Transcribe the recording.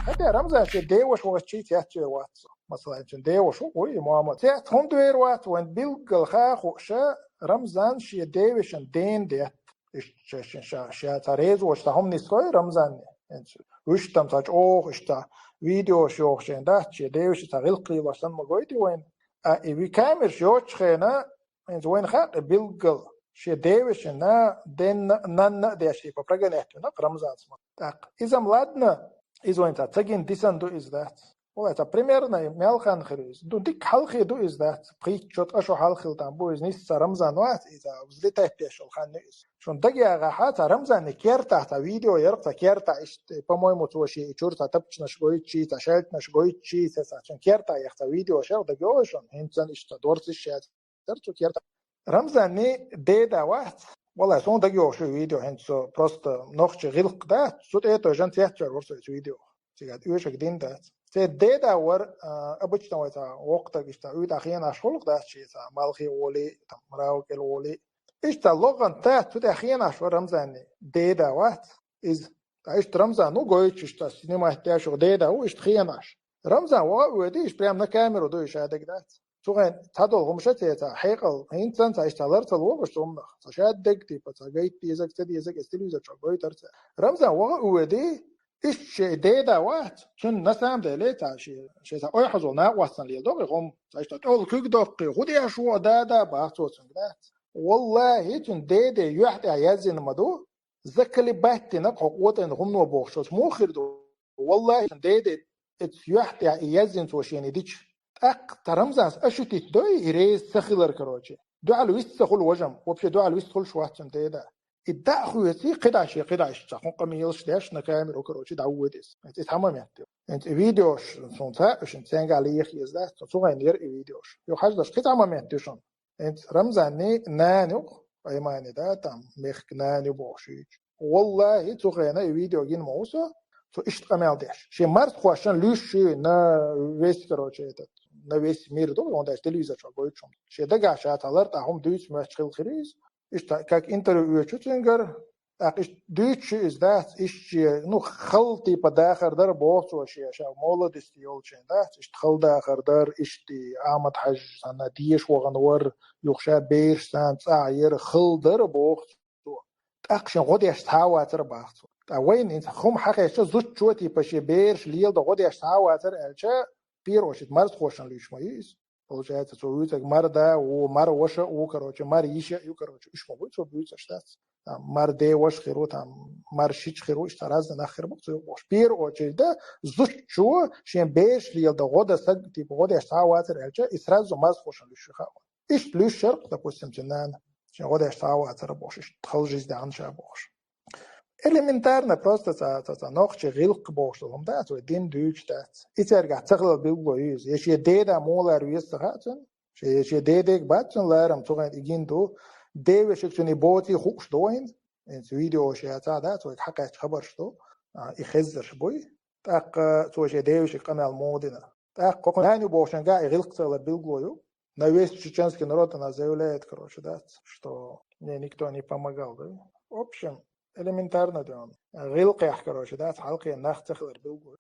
هذا رمزان شيء ديوش وشيء تأثير وات مثلا شن ديوش وقوي ماما تأت هم دوير وات وين بيلقى خاخ وشا رمزان شيء ديوشن دين ديت شيء تاريز وش تهم نسوي رمزان وش تم تاج أوه وش تا فيديو شو شين ده شيء ديوش تغلقي وشان مقويتي وين إبي كامير شوش خينا وين خاق بيلقى شيء ديوشن نا دين نن ديشي ببرجن إحنا رمزان اسمه إذا ملادنا إذا أنت تجين ديسان دو إز ذات ولا تبريميرنا مالخان خريز دو ديك حلقي دو إز ذات بقيت شوت أشو حلقي تام بو إز نيس رمزان وات إذا وزلته بيشل خان نيس شون دقي أغاحات رمزان كير تحت فيديو يرقص كير تاعش بموي متوشي إشور تابتش نشقوي شيء تشالت نشقوي شيء شون كير تاعيخت فيديو شر دقيقة شون هنسان إشتدورت الشيء ترتو كير رمزان ني ديدا وات والله سون دقيقة شو فيديو هنسو بروست نخش غلق ده صوت إيه توجن تياتر ورسو فيديو تيجات إيش قدين ده تديدا ور أبوش تنويتا وقت إيش تأويد أخيرا أشغل ده شيء مالخي ولي تمراوك الولي إيش تلغن ده تود أخيرا أشغل رمزاني ديدا وات إز إيش رمزان نو قويش إيش تسينما احتياج ديدا هو إيش خياناش رمزان ودي إيش بريم نكاميرو دو إيش هذا كده سوغن تادو غمشتي تا حقل هينتن تا اشتغلت الو بشتومنا شاد دقتي بتاجيت يزك تدي يزك استليزا شغوي ترتا رمزا ودي ايش ديدا وات شن نسام دلي تا شي تا اي حزونا واسن لي دوغ غم تاشتا اول كوك دوقي خدي شو دادا باصو سنغدات والله تن ديدا يحد يزن مدو زكلي باتي نق قوتن هم نو بوخشوس مو خيردو والله تن ديدا يحد يزن توشيني ديش ترمزاس أشوتي دوي إريز سخيلر كروجي دو على ويست سخول وجم وبشي دو على ويست خل شواتن تيدا إدعى خويتي قداش تخون قميلش داش نكامل وكروجي دعوديس أنت تمام يعني أنت فيديوش صنطاء عشان تسانج عليه يزداد تصوغ ينير فيديوش يو حاجة داش قطع ما مهتشون أنت رمزاني نانو أي ما يعني ده تام مخ نانو بوشيج والله تصوغ فيديو جين موسى تو اشتغل داش شيء مرت خواشن لوش نا ويست كروجي na весь мир добрый, он даже телевизор чагой чом. Ще дага шаталар та хом дүйч мэчхил хриз. Ишта как интервью чутингер, ак иш дүйч is that иш ну хал типа дахар дар боос вообще ша молодость ёлчен да. Иш хал дахар дар ишти Ахмад Хаж сана диеш воган вар юхша беш сан цаер хал дар боос. Так шен год яш таватер бахт. Та вайн ин хом хакеш зут чоти паше берш лил да год яш таватер элча Первое, марс хошан лишь моис, получается, что вы так марда, у мар воша, у короче, мар иша, и короче, иш могут, что будет штат. Там мар де вош херу, там мар шич херу, что разные нахер могут, что вош. Первое, очередь, да, зуччо, чем беш лил до года, саг типа года штауатер, эльча, и сразу марс хошан лишь хава. Иш плюс шерп, допустим, джинан, чем года штауатер бош, иш тхал жизнь да анша бош. Элементарно просто за ногче гилк бошлом да то дин дүүч да ицэрга цаглал билгоюз яши дэда молар юс хатэн яши дэдэг батэн ларам туган игинду дэвэ шигчни боти хуш доин эн видео шата да то хакач хабар что ихэзэр бой так то яши дэвэ шиг канал модина так коконаню бошанга гилк цаглал билгою на весь чеченский народ она заявляет короче да что мне никто не помогал да в общем элементарно да. غلق يحكي روش ده حلقي الناخ تخلر بالقول